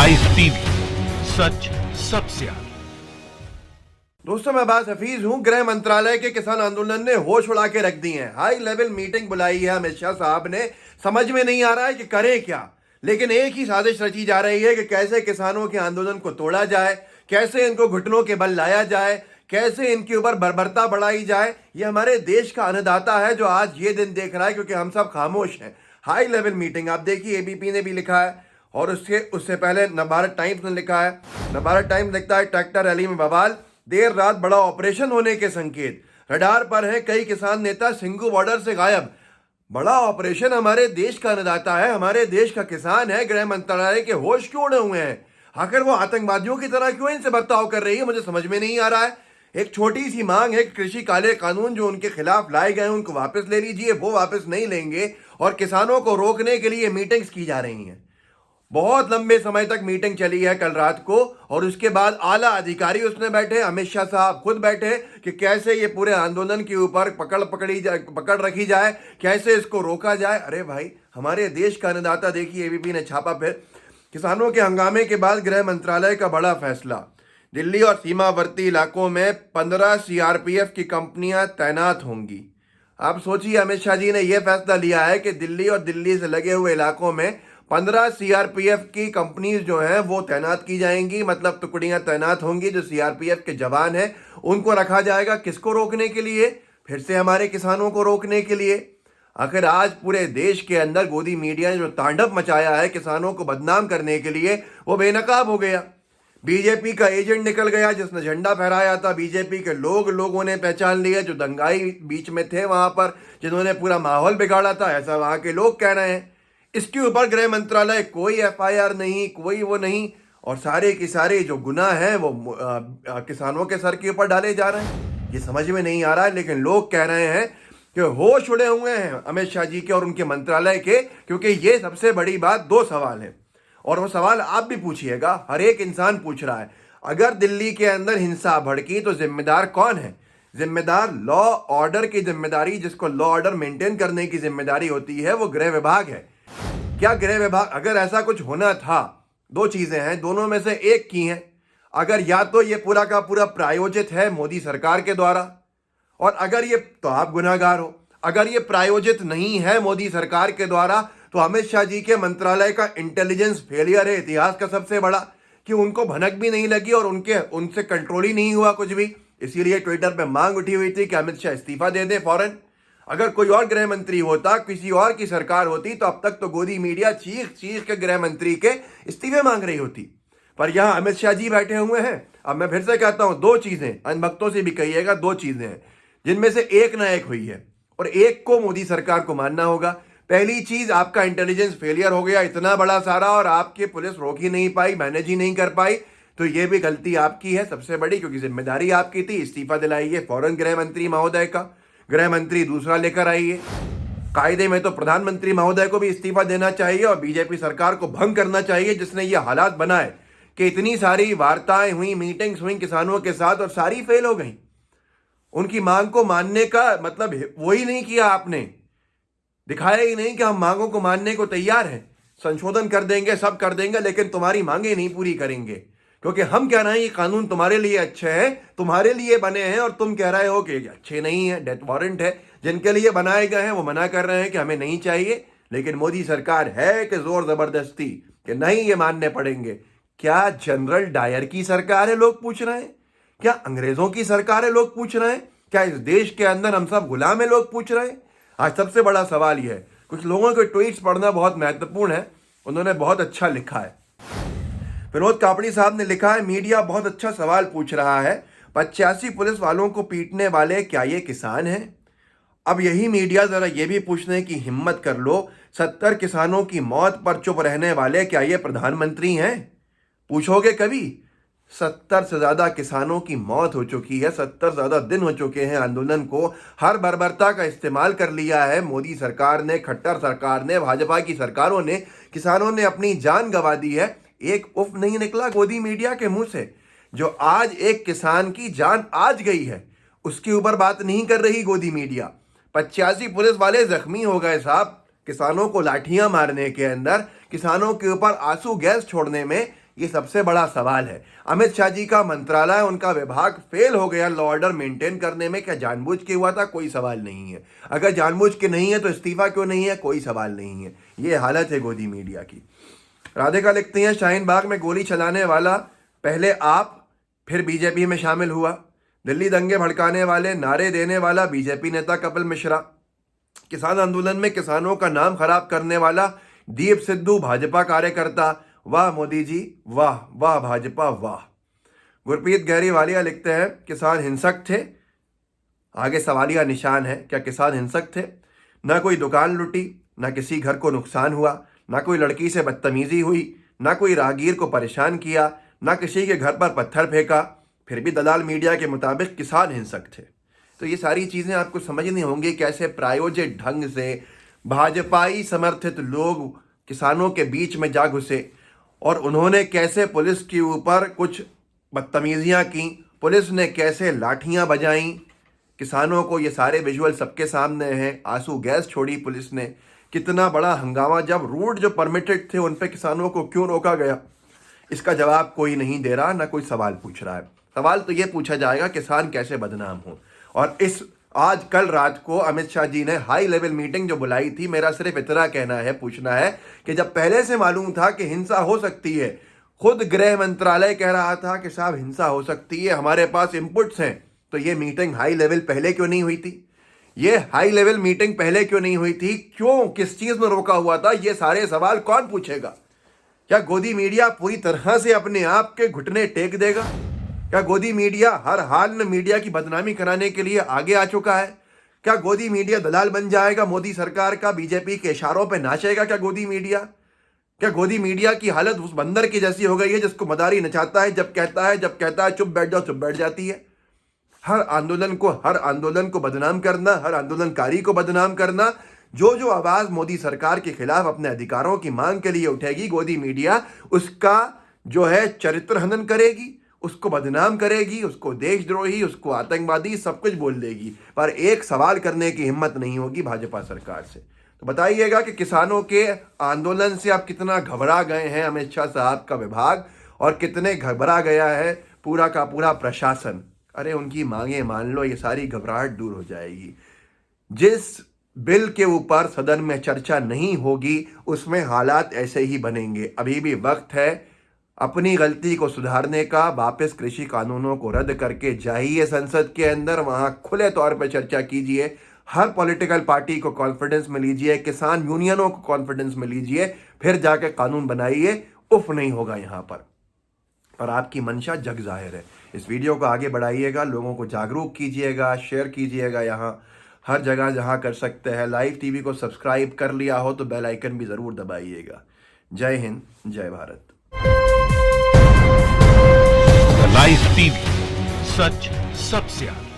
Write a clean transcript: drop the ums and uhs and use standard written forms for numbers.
Live TV, सच सबसे आगे। दोस्तों, मैं अब्बास हफीज हूं। गृह मंत्रालय के किसान आंदोलन ने होश उड़ा के रख दी है। हाई लेवल मीटिंग बुलाई है अमित शाह साहब ने। समझ में नहीं आ रहा है कि करें क्या, लेकिन एक ही साजिश रची जा रही है कि कैसे किसानों के आंदोलन को तोड़ा जाए, कैसे इनको घुटनों के बल लाया जाए, कैसे इनके ऊपर बर्बरता बढ़ाई जाए। ये हमारे देश का अन्नदाता है जो आज ये दिन देख रहा है, क्योंकि हम सब खामोश हैं। हाई लेवल मीटिंग आप देखिए, एबीपी ने भी लिखा है और उससे पहले नवभारत टाइम्स ने लिखा है। नवभारत टाइम्स लिखता है, ट्रैक्टर रैली में बवाल, देर रात बड़ा ऑपरेशन होने के संकेत, रडार पर है कई किसान नेता, सिंघू बॉर्डर से गायब। बड़ा ऑपरेशन हमारे देश का अन्नदाता है, हमारे देश का किसान है। गृह मंत्रालय के होश क्यों उड़े हुए हैं? आखिर वो आतंकवादियों की तरह क्यों इनसे बर्ताव कर रही है, मुझे समझ में नहीं आ रहा है। एक छोटी सी मांग है कि कृषि काले कानून जो उनके खिलाफ लाए गए उनको वापस ले लीजिए। वो वापस नहीं लेंगे और किसानों को रोकने के लिए मीटिंग्स की जा रही हैं। बहुत लंबे समय तक मीटिंग चली है कल रात को, और उसके बाद आला अधिकारी उसमें बैठे, अमित शाह साहब खुद बैठे कि कैसे ये पूरे आंदोलन के ऊपर पकड़ रखी जाए, कैसे इसको रोका जाए। अरे भाई, हमारे देश का अन्नदाता। देखिए, एबीपी ने छापा फिर, किसानों के हंगामे के बाद गृह मंत्रालय का बड़ा फैसला, दिल्ली और सीमावर्ती इलाकों में 15 सीआरपीएफ की कंपनियां तैनात होंगी। आप सोचिए, अमित शाह जी ने यह फैसला लिया है कि दिल्ली और दिल्ली से लगे हुए इलाकों में 15 सीआरपीएफ की कंपनीज जो हैं वो तैनात की जाएंगी। मतलब टुकड़ियां तैनात होंगी, जो सीआरपीएफ के जवान हैं उनको रखा जाएगा। किसको रोकने के लिए? फिर से हमारे किसानों को रोकने के लिए। आखिर आज पूरे देश के अंदर गोदी मीडिया ने जो तांडव मचाया है किसानों को बदनाम करने के लिए, वो बेनकाब हो गया। बीजेपी का एजेंट निकल गया जिसने झंडा फहराया था। बीजेपी के लोगों ने पहचान लिया, जो दंगाई बीच में थे वहां पर, जिन्होंने पूरा माहौल बिगाड़ा था, ऐसा वहां के लोग कह रहे हैं। इसके ऊपर गृह मंत्रालय कोई एफआईआर नहीं, कोई वो नहीं, और सारे के सारे जो गुनाह हैं वो किसानों के सर के ऊपर डाले जा रहे हैं। ये समझ में नहीं आ रहा है, लेकिन लोग कह रहे हैं कि होश उड़े हुए हैं अमित शाह जी के और उनके मंत्रालय के, क्योंकि ये सबसे बड़ी बात। दो सवाल है और वो सवाल आप भी पूछिएगा, हर एक इंसान पूछ रहा है। अगर दिल्ली के अंदर हिंसा भड़की तो जिम्मेदार कौन है? जिम्मेदार लॉ ऑर्डर की जिम्मेदारी, जिसको लॉ ऑर्डर मेंटेन करने की जिम्मेदारी होती है, वो गृह विभाग है। क्या गृह विभाग, अगर ऐसा कुछ होना था, दो चीजें हैं, दोनों में से एक की हैं। अगर या तो ये पूरा का पूरा प्रायोजित है मोदी सरकार के द्वारा, और अगर ये, तो आप गुनाहगार हो। अगर ये प्रायोजित नहीं है मोदी सरकार के द्वारा, तो अमित शाह जी के मंत्रालय का इंटेलिजेंस फेलियर है, इतिहास का सबसे बड़ा, कि उनको भनक भी नहीं लगी और उनसे कंट्रोल ही नहीं हुआ कुछ भी। इसीलिए ट्विटर पे मांग उठी हुई थी कि अमित शाह इस्तीफा दे दें फौरन। अगर कोई और गृह मंत्री होता, किसी और की सरकार होती, तो अब तक तो गोदी मीडिया चीख चीख के गृह मंत्री के इस्तीफे मांग रही होती। पर यहां अमित शाह जी बैठे हुए हैं। अब मैं फिर से कहता हूं, दो चीजें, अनभक्तों से भी कहिएगा, दो चीजें हैं जिनमें से एक ना एक हुई है, और एक को मोदी सरकार को मानना होगा। पहली चीज, आपका इंटेलिजेंस फेलियर हो गया इतना बड़ा सारा, और आपकी पुलिस रोक ही नहीं पाई, मैनेज ही नहीं कर पाई, तो ये भी गलती आपकी है सबसे बड़ी, क्योंकि जिम्मेदारी आपकी थी। इस्तीफा दिलाइए फौरन गृह मंत्री महोदय का, गृह मंत्री दूसरा लेकर आइए। कायदे में तो प्रधानमंत्री महोदय को भी इस्तीफा देना चाहिए और बीजेपी सरकार को भंग करना चाहिए, जिसने ये हालात बनाए कि इतनी सारी वार्ताएं हुई, मीटिंग्स हुई किसानों के साथ, और सारी फेल हो गई। उनकी मांग को मानने का मतलब वो ही नहीं किया आपने, दिखाया ही नहीं कि हम मांगों को मानने को तैयार हैं, संशोधन कर देंगे, सब कर देंगे, लेकिन तुम्हारी मांगे नहीं पूरी करेंगे, क्योंकि हम कह रहे हैं ये कानून तुम्हारे लिए अच्छे हैं, तुम्हारे लिए बने हैं, और तुम कह रहे हो कि अच्छे नहीं है, डेथ वारंट है। जिनके लिए बनाए गए हैं वो मना कर रहे हैं कि हमें नहीं चाहिए, लेकिन मोदी सरकार है कि जोर जबरदस्ती कि नहीं, ये मानने पड़ेंगे। क्या जनरल डायर की सरकार है, लोग पूछ रहे हैं? क्या अंग्रेजों की सरकार है, लोग पूछ रहे हैं? क्या इस देश के अंदर हम सब गुलाम है, लोग पूछ रहे हैं? आज सबसे बड़ा सवाल यह है। कुछ लोगों के ट्वीट्स पढ़ना बहुत महत्वपूर्ण है, उन्होंने बहुत अच्छा लिखा है। विनोद कापड़ी साहब ने लिखा है, मीडिया बहुत अच्छा सवाल पूछ रहा है, 85 पुलिस वालों को पीटने वाले क्या ये किसान हैं? अब यही मीडिया जरा ये भी पूछने की हिम्मत कर लो, 70 किसानों की मौत पर चुप रहने वाले क्या ये प्रधानमंत्री हैं? पूछोगे कभी? 70 से ज्यादा किसानों की मौत हो चुकी है, 70 ज्यादा दिन हो चुके हैं आंदोलन को। हर बर्बरता का इस्तेमाल कर लिया है मोदी सरकार ने, खट्टर सरकार ने, भाजपा की सरकारों ने। किसानों ने अपनी जान गंवा दी है। एक उफ नहीं निकला गोदी मीडिया के मुंह से। जो आज एक किसान की जान आज गई है, उसके ऊपर बात नहीं कर रही गोदी मीडिया। 85 पुलिस वाले जख्मी हो गए साहब, किसानों को लाठियां मारने के अंदर, किसानों के ऊपर आंसू गैस छोड़ने में। ये सबसे बड़ा सवाल है। अमित शाह जी का मंत्रालय, उनका विभाग फेल हो गया लॉ ऑर्डर मेंटेन करने में। क्या जानबूझ के हुआ था? कोई सवाल नहीं है। अगर जानबूझ के नहीं है तो इस्तीफा क्यों नहीं है? कोई सवाल नहीं है। ये हालत है गोदी मीडिया की। राधिका लिखती हैं, शाहीन बाग में गोली चलाने वाला पहले आप, फिर बीजेपी में शामिल हुआ। दिल्ली दंगे भड़काने वाले, नारे देने वाला बीजेपी नेता कपिल मिश्रा। किसान आंदोलन में किसानों का नाम खराब करने वाला दीप सिद्धू, भाजपा कार्यकर्ता। वाह मोदी जी, वाह वाह भाजपा, वाह। गुरप्रीत गहरी वालिया लिखते हैं, किसान हिंसक थे। आगे सवालिया निशान है, क्या किसान हिंसक थे? ना कोई दुकान लुटी, ना किसी घर को नुकसान हुआ, ना कोई लड़की से बदतमीजी हुई, ना कोई राहगीर को परेशान किया, ना किसी के घर पर पत्थर फेंका। फिर भी दलाल मीडिया के मुताबिक किसान हिंसक थे। तो ये सारी चीज़ें आपको समझनी होंगी, कैसे प्रायोजित ढंग से भाजपाई समर्थित लोग किसानों के बीच में जा घुसे और उन्होंने कैसे पुलिस के ऊपर कुछ बदतमीजियाँ की, पुलिस ने कैसे लाठियाँ बजाईं किसानों को। ये सारे विजुअल सबके सामने हैं। आंसू गैस छोड़ी पुलिस ने, कितना बड़ा हंगामा। जब रूट जो परमिटेड थे उन पे किसानों को क्यों रोका गया, इसका जवाब कोई नहीं दे रहा, ना कोई सवाल पूछ रहा है। सवाल तो ये पूछा जाएगा किसान कैसे बदनाम हो। और इस आज कल रात को अमित शाह जी ने हाई लेवल मीटिंग जो बुलाई थी, मेरा सिर्फ इतना कहना है, पूछना है कि जब पहले से मालूम था कि हिंसा हो सकती है, खुद गृह मंत्रालय कह रहा था कि साहब हिंसा हो सकती है, हमारे पास इनपुट्स हैं, तो ये मीटिंग हाई लेवल पहले क्यों नहीं हुई थी? ये हाई लेवल मीटिंग पहले क्यों नहीं हुई थी? क्यों, किस चीज में रोका हुआ था? ये सारे सवाल कौन पूछेगा? क्या गोदी मीडिया पूरी तरह से अपने आप के घुटने टेक देगा? क्या गोदी मीडिया हर हाल में मीडिया की बदनामी कराने के लिए आगे आ चुका है? क्या गोदी मीडिया दलाल बन जाएगा मोदी सरकार का, बीजेपी के इशारों पे नाचेगा क्या गोदी मीडिया? क्या गोदी मीडिया की हालत उस बंदर की जैसी हो गई है जिसको मदारी नचाता है, जब कहता है चुप बैठ जाओ, चुप बैठ जाती है? हर आंदोलन को बदनाम करना, हर आंदोलनकारी को बदनाम करना। जो आवाज मोदी सरकार के खिलाफ अपने अधिकारों की मांग के लिए उठेगी, गोदी मीडिया उसका जो है चरित्र हनन करेगी, उसको बदनाम करेगी, उसको देशद्रोही, उसको आतंकवादी, सब कुछ बोल देगी, पर एक सवाल करने की हिम्मत नहीं होगी भाजपा सरकार से। तो बताइएगा कि किसानों के आंदोलन से आप कितना घबरा गए हैं अमित शाह साहब का विभाग, और कितने घबरा गया है पूरा का पूरा प्रशासन। अरे उनकी मांगे मान लो, ये सारी घबराहट दूर हो जाएगी। जिस बिल के ऊपर सदन में चर्चा नहीं होगी उसमें हालात ऐसे ही बनेंगे। अभी भी वक्त है अपनी गलती को सुधारने का। वापस कृषि कानूनों को रद्द करके जाइए संसद के अंदर, वहां खुले तौर पर चर्चा कीजिए। हर पॉलिटिकल पार्टी को कॉन्फिडेंस में लीजिए, किसान यूनियनों को कॉन्फिडेंस में लीजिए, फिर जाके कानून बनाइए। उफ नहीं होगा यहाँ पर आपकी मंशा जग जाहिर है। इस वीडियो को आगे बढ़ाइएगा, लोगों को जागरूक कीजिएगा, शेयर कीजिएगा, यहाँ हर जगह जहाँ कर सकते हैं। लाइव टीवी को सब्सक्राइब कर लिया हो तो बेल आइकन भी ज़रूर दबाइएगा। जय हिंद, जय भारत। लाइव टीवी, सच सबसे आगे।